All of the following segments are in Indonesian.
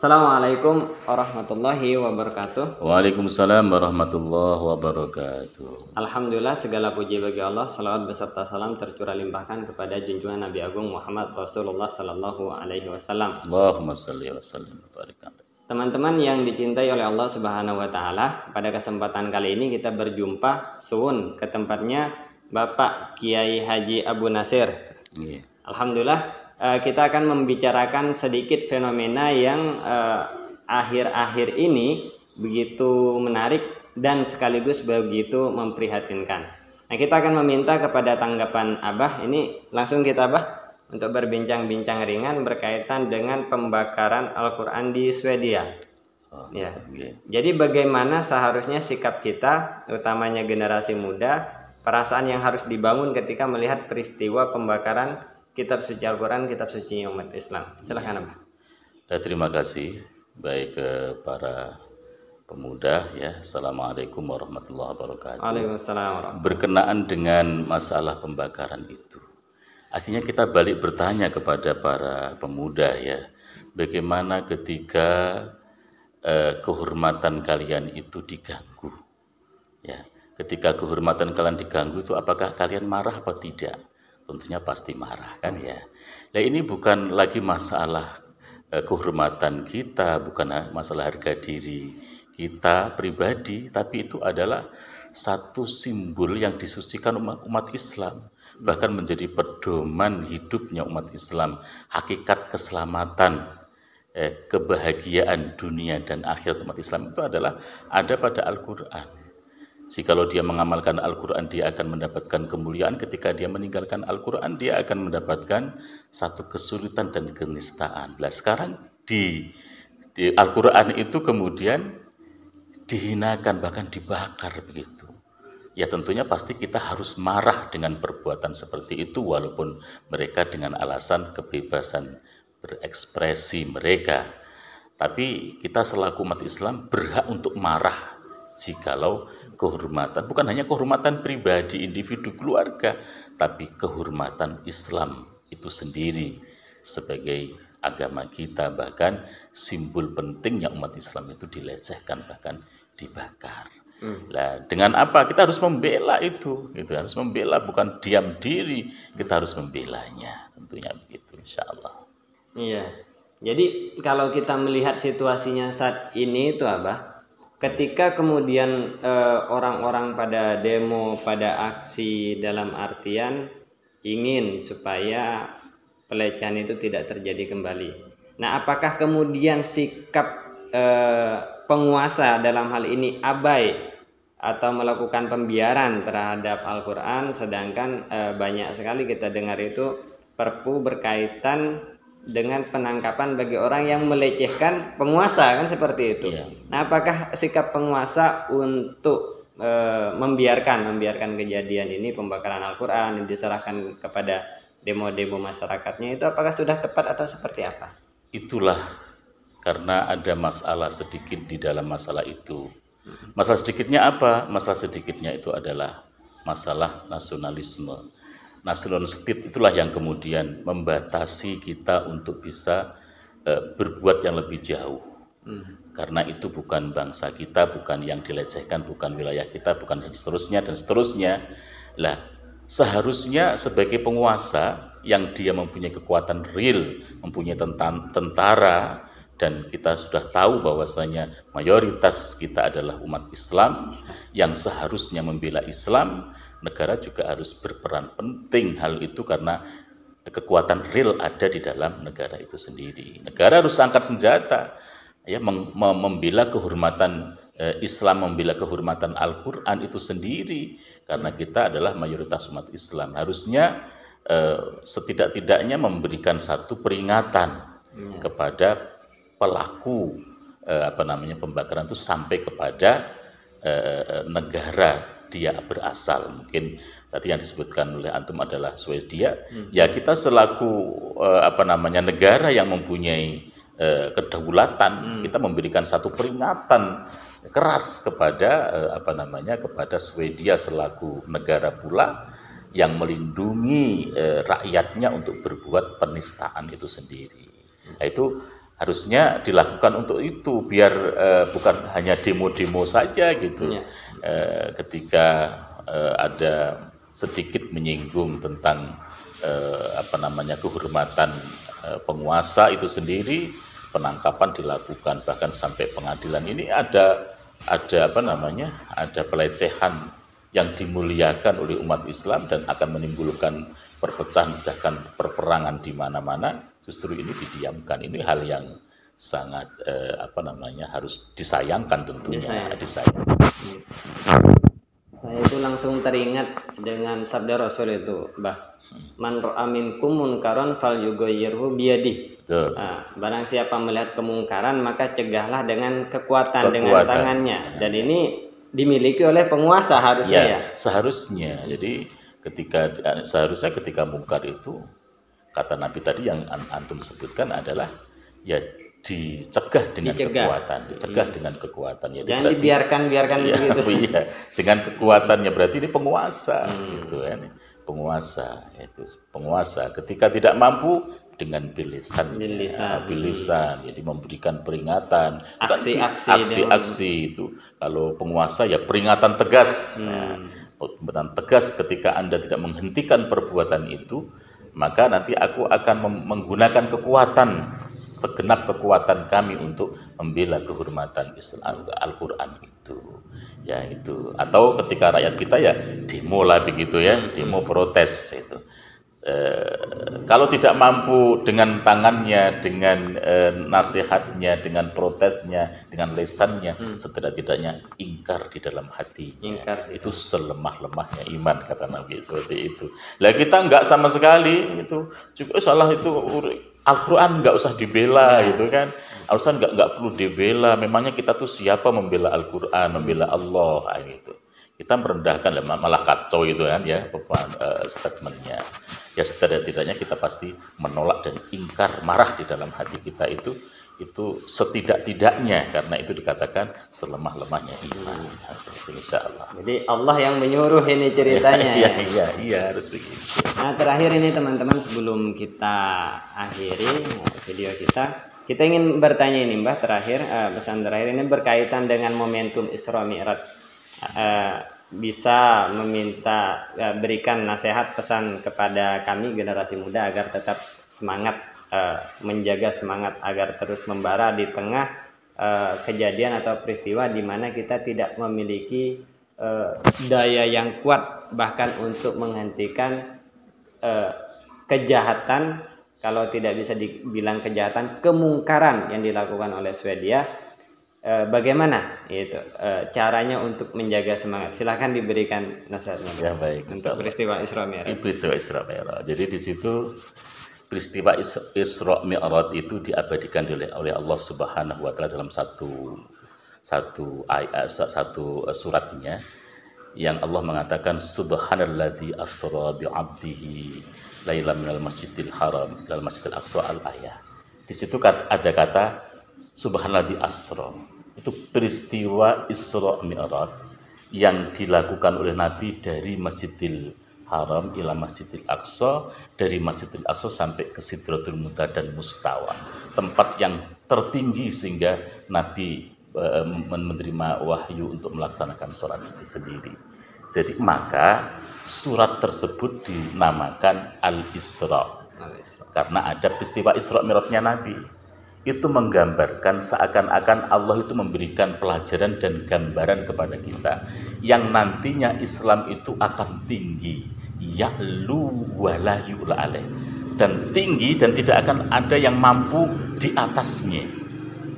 Assalamualaikum warahmatullahi wabarakatuh. Waalaikumsalam warahmatullahi wabarakatuh. Alhamdulillah, segala puji bagi Allah. Salawat beserta salam tercurah limpahkan kepada junjungan Nabi Agung Muhammad Rasulullah Sallallahu Alaihi Wasallam. Allahumma salli wa sallim wa barik alaihi. Teman-teman yang dicintai oleh Allah Subhanahu Wa Taala, pada kesempatan kali ini kita berjumpa suun ke tempatnya Bapak Kiai Haji Abu Nasir. Yeah. Alhamdulillah, kita akan membicarakan sedikit fenomena yang akhir-akhir ini begitu menarik dan sekaligus begitu memprihatinkan. Nah, kita akan meminta kepada tanggapan Abah. Ini langsung kita Abah untuk berbincang-bincang ringan berkaitan dengan pembakaran Al-Quran di Swedia. Ya. Jadi bagaimana seharusnya sikap kita, utamanya generasi muda, perasaan yang harus dibangun ketika melihat peristiwa pembakaran Kitab Suci Al-Quran, Kitab Suci umat Islam. Silahkan Abah. Terima kasih baik para pemuda ya. Assalamualaikum warahmatullahi wabarakatuh. Waalaikumsalam. Berkenaan dengan masalah pembakaran itu, akhirnya kita balik bertanya kepada para pemuda ya, bagaimana ketika kehormatan kalian itu diganggu ya. Ketika kehormatan kalian diganggu itu apakah kalian marah atau tidak? Tentunya pasti marah kan ya. Nah, ini bukan lagi masalah kehormatan kita, bukan masalah harga diri kita pribadi, tapi itu adalah satu simbol yang disucikan umat Islam, bahkan menjadi pedoman hidupnya umat Islam, hakikat keselamatan, kebahagiaan dunia dan akhirat umat Islam itu adalah ada pada Al-Quran. Jikalau dia mengamalkan Al-Quran, dia akan mendapatkan kemuliaan. Ketika dia meninggalkan Al-Quran, dia akan mendapatkan satu kesulitan dan kenistaan. Nah, sekarang di Al-Quran itu kemudian dihinakan, bahkan dibakar begitu. Ya tentunya pasti kita harus marah dengan perbuatan seperti itu, walaupun mereka dengan alasan kebebasan berekspresi mereka. Tapi kita selaku umat Islam berhak untuk marah jikalau kehormatan, bukan hanya kehormatan pribadi, individu, keluarga, tapi kehormatan Islam itu sendiri sebagai agama kita, bahkan simbol pentingnya umat Islam itu dilecehkan, bahkan dibakar. Nah, dengan apa? Kita harus membela itu harus membela, bukan diam diri, kita harus membelanya, tentunya begitu, insya Allah. Iya, jadi kalau kita melihat situasinya saat ini itu Abah, ketika kemudian orang-orang pada demo, pada aksi dalam artian ingin supaya pelecehan itu tidak terjadi kembali. Nah, apakah kemudian sikap penguasa dalam hal ini abai atau melakukan pembiaran terhadap Al-Quran, sedangkan banyak sekali kita dengar itu perpu berkaitan dengan penangkapan bagi orang yang melecehkan penguasa, kan seperti itu. Yeah. Nah, apakah sikap penguasa untuk membiarkan kejadian ini, pembakaran Al-Quran yang diserahkan kepada demo-demo masyarakatnya, itu apakah sudah tepat atau seperti apa? Itulah karena ada masalah sedikit di dalam masalah itu. Masalah sedikitnya apa? Masalah sedikitnya itu adalah masalah nasionalisme. National state itulah yang kemudian membatasi kita untuk bisa berbuat yang lebih jauh. Karena itu bukan bangsa kita, bukan yang dilecehkan, bukan wilayah kita, bukan seterusnya dan seterusnya. Lah, seharusnya sebagai penguasa yang dia mempunyai kekuatan real, mempunyai tentara, dan kita sudah tahu bahwasanya mayoritas kita adalah umat Islam yang seharusnya membela Islam. Negara juga harus berperan penting hal itu karena kekuatan real ada di dalam negara itu sendiri. Negara harus angkat senjata ya, membela kehormatan Islam, membela kehormatan Al-Quran itu sendiri, karena kita adalah mayoritas umat Islam. Harusnya setidak-tidaknya memberikan satu peringatan kepada pelaku pembakaran itu sampai kepada negara dia berasal. Mungkin tadi yang disebutkan oleh antum adalah Swedia. Ya, kita selaku negara yang mempunyai kedaulatan, kita memberikan satu peringatan keras kepada kepada Swedia selaku negara pula yang melindungi rakyatnya untuk berbuat penistaan itu sendiri. Nah, itu harusnya dilakukan untuk itu, biar bukan hanya demo-demo saja gitu. Iya. Ketika ada sedikit menyinggung tentang kehormatan penguasa itu sendiri, penangkapan dilakukan, bahkan sampai pengadilan. Ini ada pelecehan yang dimuliakan oleh umat Islam dan akan menimbulkan perpecahan, bahkan perperangan di mana-mana. Justru ini didiamkan. Ini hal yang sangat harus disayangkan tentunya. Disayangkan. Saya itu langsung teringat dengan sabda Rasul itu, Bah. Man ra'a minkum munkaran falyughayyirhu biyadihi. Barang siapa melihat kemungkaran maka cegahlah dengan kekuatan. Dengan tangannya. Dan ini dimiliki oleh penguasa harusnya ya. Seharusnya. Jadi seharusnya ketika mungkar itu, kata Nabi tadi yang antum sebutkan adalah ya dicegah dengan kekuatan. Ya, jangan dibiarkan begitu. Iya, dengan kekuatannya berarti ini penguasa gitu kan. Penguasa ketika tidak mampu dengan bilisan, jadi memberikan peringatan, aksi itu. Kalau penguasa ya peringatan tegas. Peringatan tegas ketika Anda tidak menghentikan perbuatan itu, maka nanti aku akan menggunakan segenap kekuatan kami untuk membela kehormatan Islam, Al-Quran itu. Ya itu. Atau ketika rakyat kita ya demo lah begitu ya, demo protes itu. Kalau tidak mampu dengan tangannya, dengan nasihatnya, dengan protesnya, dengan lisannya, setidak-tidaknya ingkar di dalam hatinya. Itu selemah-lemahnya iman, kata Nabi, seperti itu. Lah kita enggak sama sekali itu. Juga salah itu Al-Quran enggak usah dibela gitu kan. Al-Quran enggak perlu dibela. Memangnya kita tuh siapa membela Al-Quran, membela Allah gitu. Kita merendahkan, malah kacau itu kan ya statementnya. Ya setidak-tidaknya kita pasti menolak dan ingkar, marah di dalam hati kita itu setidak-tidaknya, karena itu dikatakan selemah-lemahnya iman. Insya Allah. Jadi Allah yang menyuruh ini ceritanya. Iya harus begitu. Nah terakhir ini teman-teman, sebelum kita akhiri video kita ingin bertanya ini Mbah, pesan terakhir ini berkaitan dengan momentum Isra Mi'raj. Bisa meminta berikan nasihat pesan kepada kami generasi muda agar tetap semangat, menjaga semangat agar terus membara di tengah kejadian atau peristiwa di mana kita tidak memiliki daya yang kuat bahkan untuk menghentikan kejahatan, kalau tidak bisa dibilang kejahatan, kemungkaran yang dilakukan oleh Swedia. Bagaimana itu caranya untuk menjaga semangat? Silahkan diberikan nasihatnya. Ya baik. Untuk peristiwa Isra Mi'raj. Jadi di situ peristiwa Isra Mi'raj itu diabadikan oleh Allah Subhanahu wa taala dalam satu suratnya, yang Allah mengatakan subhanalladzi asra bi 'abdihi lailan minal masjidil haram ilal masjidil aqsa al-ayah. Di situ ada kata subhanalladzi asra. Itu peristiwa Isra Mi'raj yang dilakukan oleh Nabi dari Masjidil Haram ila Masjidil Aqsa, dari Masjidil Aqsa sampai ke Sidratul Muntaha dan Mustawa, tempat yang tertinggi sehingga Nabi menerima wahyu untuk melaksanakan sholat itu sendiri. Jadi maka surat tersebut dinamakan Al-Isra karena ada peristiwa Isra Mi'rajnya Nabi. Itu menggambarkan seakan-akan Allah itu memberikan pelajaran dan gambaran kepada kita yang nantinya Islam itu akan tinggi, ya'lu wa la yu'la alaih, dan tinggi dan tidak akan ada yang mampu di atasnya.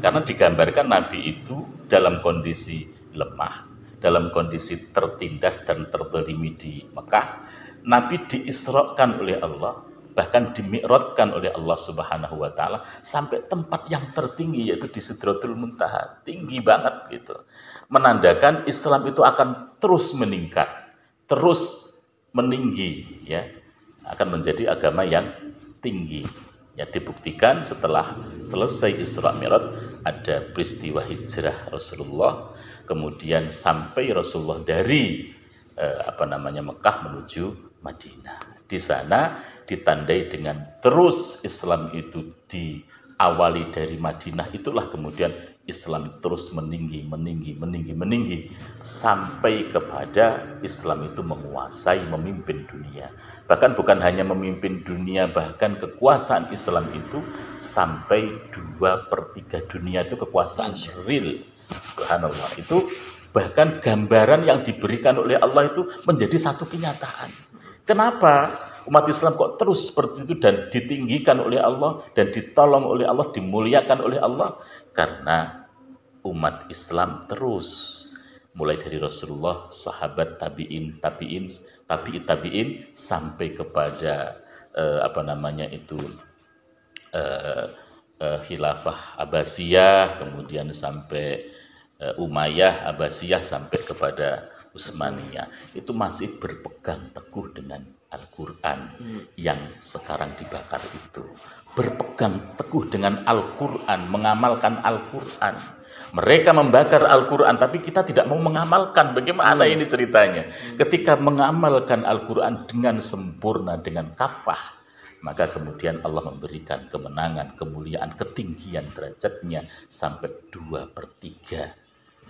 Karena digambarkan Nabi itu dalam kondisi lemah, dalam kondisi tertindas dan terzalimi di Mekah. Nabi diisrakan oleh Allah, bahkan dimi'rajkan oleh Allah Subhanahu wa taala sampai tempat yang tertinggi, yaitu di Sidratul Muntaha, tinggi banget gitu. Menandakan Islam itu akan terus meningkat, terus meninggi ya, akan menjadi agama yang tinggi. Ya dibuktikan setelah selesai Isra Mi'raj ada peristiwa hijrah Rasulullah, kemudian sampai Rasulullah dari Mekah menuju Madinah. Di sana ditandai dengan terus Islam itu diawali dari Madinah, itulah kemudian Islam terus meninggi sampai kepada Islam itu menguasai, memimpin dunia. Bahkan bukan hanya memimpin dunia, bahkan kekuasaan Islam itu sampai 2/3 dunia itu kekuasaan real. Subhanallah. Itu bahkan gambaran yang diberikan oleh Allah itu menjadi satu kenyataan. Kenapa umat Islam kok terus seperti itu dan ditinggikan oleh Allah dan ditolong oleh Allah, dimuliakan oleh Allah? Karena umat Islam terus mulai dari Rasulullah, sahabat, tabi'in, sampai kepada khilafah Abbasiyah, kemudian sampai Umayyah, Abbasiyah, sampai kepada Utsmaniyah. Itu masih berpegang teguh dengan Al-Quran yang sekarang dibakar itu. Berpegang teguh dengan Al-Quran, mengamalkan Al-Quran. Mereka membakar Al-Quran, tapi kita tidak mau mengamalkan. Bagaimana ini ceritanya? Ketika mengamalkan Al-Quran dengan sempurna, dengan kafah, maka kemudian Allah memberikan kemenangan, kemuliaan, ketinggian derajatnya sampai 2/3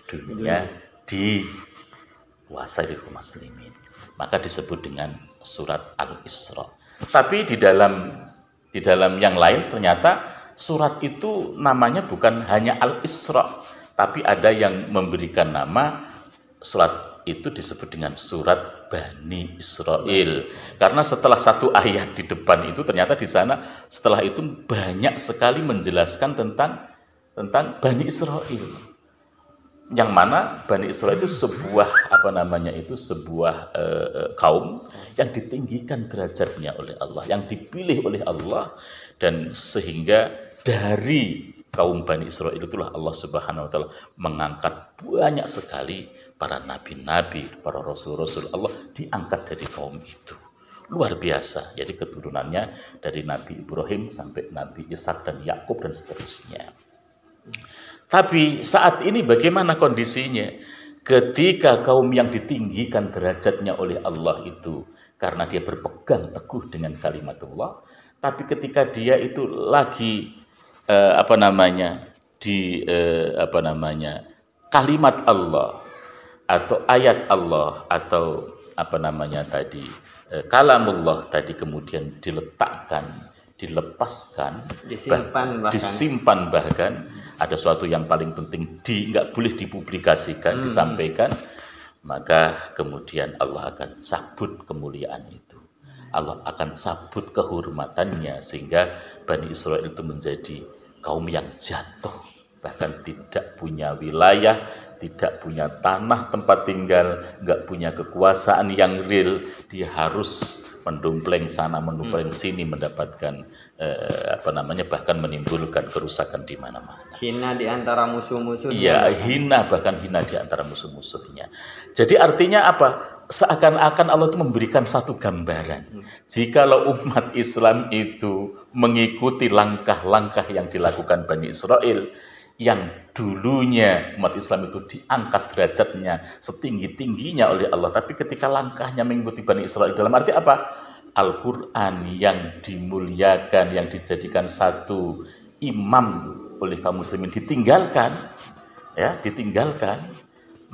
dunia dikuasai oleh kaum muslimin. Maka disebut dengan surat Al-Isra. Tapi di dalam yang lain ternyata surat itu namanya bukan hanya Al-Isra, tapi ada yang memberikan nama surat itu disebut dengan surat Bani Israel. Karena setelah satu ayat di depan itu ternyata di sana setelah itu banyak sekali menjelaskan tentang Bani Israel. Yang mana Bani Israel itu sebuah kaum yang ditinggikan derajatnya oleh Allah, yang dipilih oleh Allah, dan sehingga dari kaum Bani Israel itulah Allah Subhanahu wa taala mengangkat banyak sekali para nabi-nabi, para rasul-rasul Allah diangkat dari kaum itu. Luar biasa. Jadi keturunannya dari Nabi Ibrahim sampai Nabi Ishak dan Yakub dan seterusnya. Tapi saat ini bagaimana kondisinya? Ketika kaum yang ditinggikan derajatnya oleh Allah itu karena dia berpegang teguh dengan kalimatullah, tapi ketika dia itu lagi kalimat Allah atau ayat Allah atau kalamullah tadi kemudian diletakkan, dilepaskan, disimpan bahkan ada suatu yang paling penting nggak boleh dipublikasikan, disampaikan, maka kemudian Allah akan cabut kemuliaan itu. Allah akan cabut kehormatannya sehingga Bani Israel itu menjadi kaum yang jatuh, bahkan tidak punya wilayah, tidak punya tanah tempat tinggal, nggak punya kekuasaan yang real. Dia harus mendompleng sana, mendompleng sini, mendapatkan bahkan menimbulkan kerusakan di mana-mana. Hina di antara musuh-musuhnya. Iya, bahkan hina di antara musuh-musuhnya. Jadi artinya apa? Seakan-akan Allah itu memberikan satu gambaran. Jikalau umat Islam itu mengikuti langkah-langkah yang dilakukan Bani Israel, yang dulunya umat Islam itu diangkat derajatnya setinggi-tingginya oleh Allah, tapi ketika langkahnya mengikuti Bani Israel, dalam arti apa? Al-Quran yang dimuliakan, yang dijadikan satu imam oleh kaum muslimin ditinggalkan,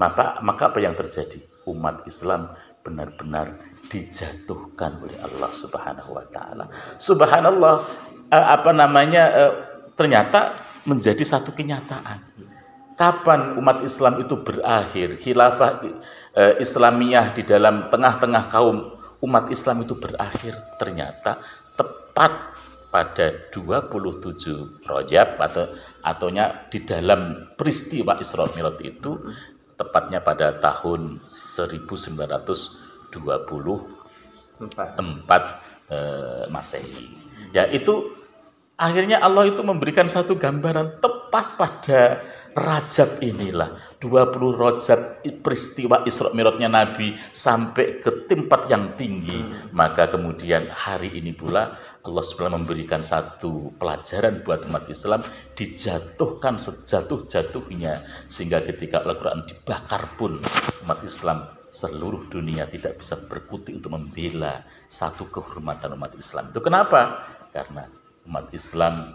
maka apa yang terjadi? Umat Islam benar-benar dijatuhkan oleh Allah Subhanahu wa taala. Subhanallah, ternyata menjadi satu kenyataan. Kapan umat Islam itu berakhir? Khilafah Islamiyah di dalam tengah-tengah kaum umat Islam itu berakhir ternyata tepat pada 27 Rajab ataunya di dalam peristiwa Isra Mi'raj itu tepatnya pada tahun 1924 Masehi. Ya, itu akhirnya Allah itu memberikan satu gambaran tepat pada Rajab inilah, 20 Rajab peristiwa Isra Mi'rajnya Nabi sampai ke tempat yang tinggi. Maka kemudian hari ini pula Allah SWT memberikan satu pelajaran buat umat Islam, dijatuhkan sejatuh-jatuhnya, sehingga ketika Al-Quran dibakar pun umat Islam seluruh dunia tidak bisa berkutik untuk membela satu kehormatan umat Islam. Itu kenapa? Karena umat Islam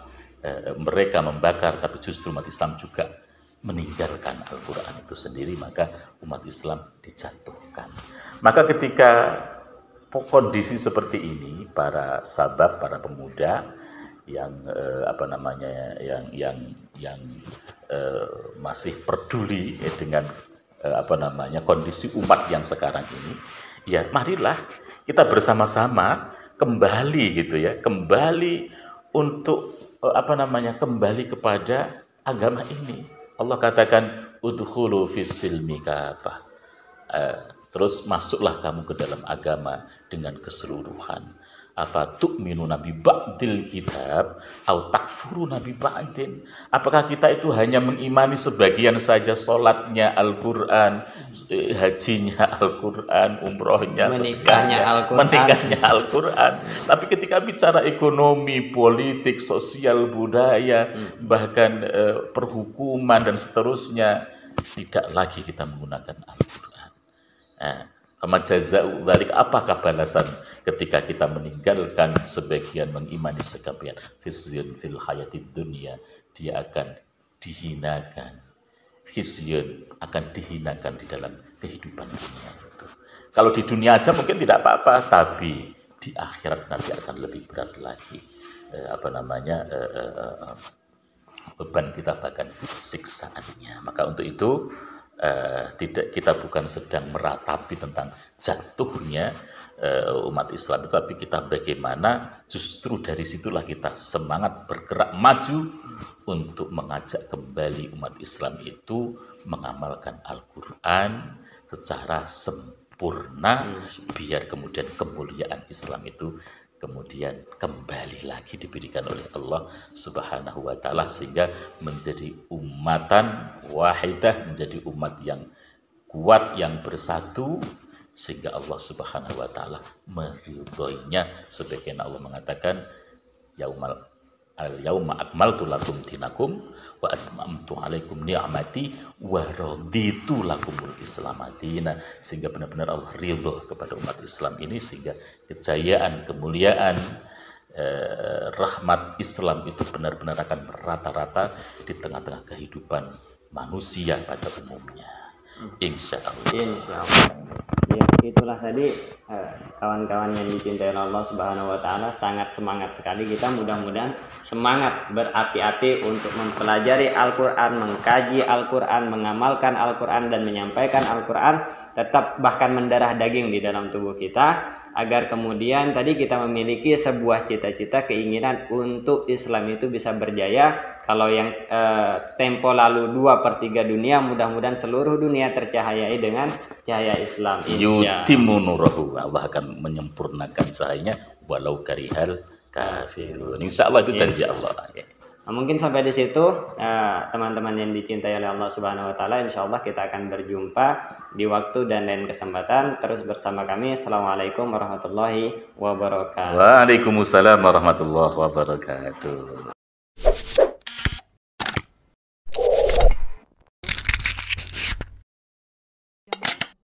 mereka membakar, tapi justru umat Islam juga meninggalkan Al-Quran itu sendiri, maka umat Islam dijatuhkan. Maka ketika kondisi seperti ini, para sahabat, para pemuda yang masih peduli dengan kondisi umat yang sekarang ini, ya marilah kita bersama-sama kembali gitu ya, kembali untuk kembali kepada agama ini. Allah katakan udkhulu fis silmi kafah. Terus masuklah kamu ke dalam agama dengan keseluruhan. Afa tu'minuna bi ba'dil kitab au takfuruna bi ba'din. Apakah kita itu hanya mengimani sebagian saja, salatnya Al-Qur'an, hajinya Al-Qur'an, umrohnya, menikahnya Al-Qur'an. Tapi ketika bicara ekonomi, politik, sosial, budaya, bahkan perhukuman dan seterusnya, tidak lagi kita menggunakan Al-Qur'an. Kama jaza'u dzalik, apakah balasan ketika kita meninggalkan sebagian, mengimani sebagian? Khizyun fil hayatid dunya, dia akan dihinakan. Khizyun akan dihinakan di dalam kehidupan dunia itu. Kalau di dunia aja mungkin tidak apa-apa, tapi di akhirat nanti akan lebih berat lagi. Beban kita, bahkan siksaannya. Maka untuk itu kita bukan sedang meratapi tentang jatuhnya umat Islam itu, tapi kita bagaimana justru dari situlah kita semangat bergerak maju untuk mengajak kembali umat Islam itu mengamalkan Al-Quran secara sempurna, biar kemudian kemuliaan Islam itu kemudian kembali lagi diberikan oleh Allah Subhanahu wa Ta'ala, sehingga menjadi umatan wahidah, menjadi umat yang kuat, yang bersatu, sehingga Allah Subhanahu wa Ta'ala meridhoinya. Sebagaimana Allah mengatakan, al-yauma akmaltu lakum dinakum wa atmamtu alaikum ni'mati wa raditu lakumul Islam madina. Sehingga benar-benar Allah ridho kepada umat Islam ini, sehingga kejayaan, kemuliaan, rahmat Islam itu benar-benar akan merata-rata di tengah-tengah kehidupan manusia pada umumnya. Insya Allah. Ya, itulah tadi kawan-kawan yang dicintai Allah Subhanahu wa Ta'ala, sangat semangat sekali. Kita mudah-mudahan semangat berapi-api untuk mempelajari Al-Quran, mengkaji Al-Quran, mengamalkan Al-Quran, dan menyampaikan Al-Quran, tetap bahkan mendarah daging di dalam tubuh kita, agar kemudian tadi kita memiliki sebuah cita-cita, keinginan untuk Islam itu bisa berjaya. Kalau yang tempo lalu 2/3 dunia, mudah-mudahan seluruh dunia tercahayai dengan cahaya Islam. Yutimmu nurahu, Allah akan menyempurnakan cahayanya walau karihal kafirun. Insya Allah itu janji Allah. Nah, mungkin sampai di situ teman-teman yang dicintai oleh Allah Subhanahu wa Ta'ala, insya Allah kita akan berjumpa di waktu dan lain kesempatan. Terus bersama kami. Assalamualaikum warahmatullahi wabarakatuh. Waalaikumsalam warahmatullahi wabarakatuh.